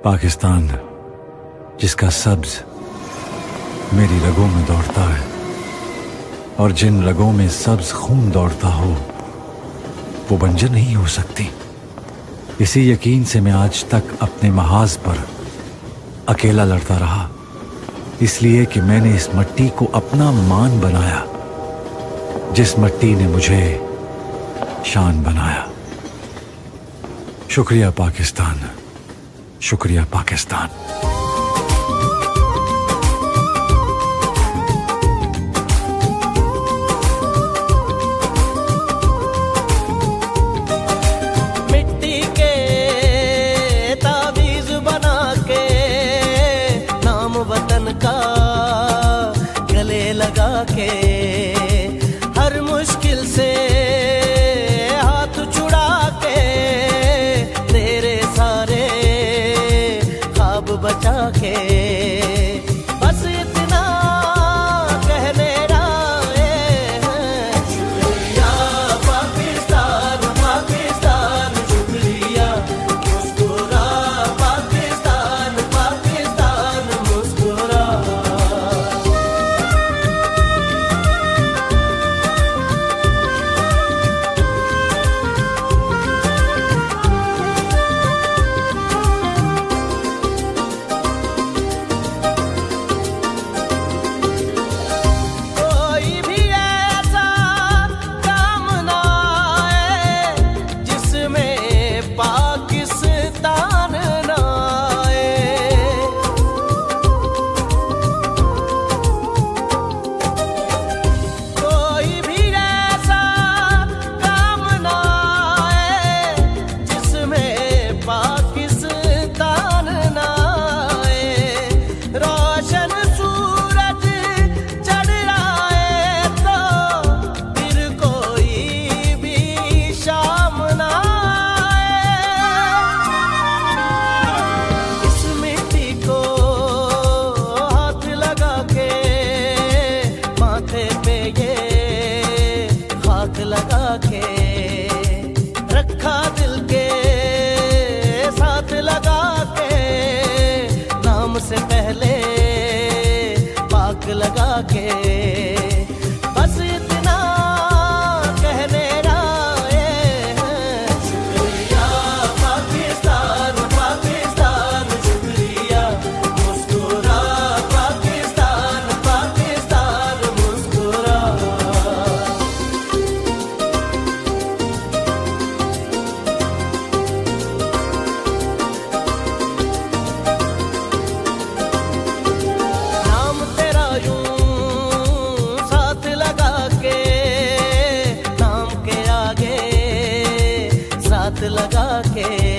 पाकिस्तान जिसका सब्ज मेरी रगों में दौड़ता है, और जिन रगों में सब्ज खून दौड़ता हो वो बंजर नहीं हो सकती। इसी यकीन से मैं आज तक अपने महाज पर अकेला लड़ता रहा, इसलिए कि मैंने इस मिट्टी को अपना मान बनाया, जिस मिट्टी ने मुझे शान बनाया। शुक्रिया पाकिस्तान, शुक्रिया पाकिस्तान। मिट्टी के तावीज बना के नाम वतन का गले लगा के, हर मुश्किल से हाथ छुड़ा के तेरे सारे बचा के, बस इतना कहने आए हैं। शुक्रिया पाकिस्तान, पाकिस्तान शुक्रिया, मुस्कुरा पाकिस्तान, पाकिस्तान मुस्कुरा। लगा के रखा दिल के साथ लगा के, नाम से पहले पाक लगा के, बस इतना कहने आए हैं। शुक्रिया पाकिस्तान, पाकिस्तान शुक्रिया, मुस्कुरा पाकिस्तान, पाकिस्तान मुस्कुरा। लगा के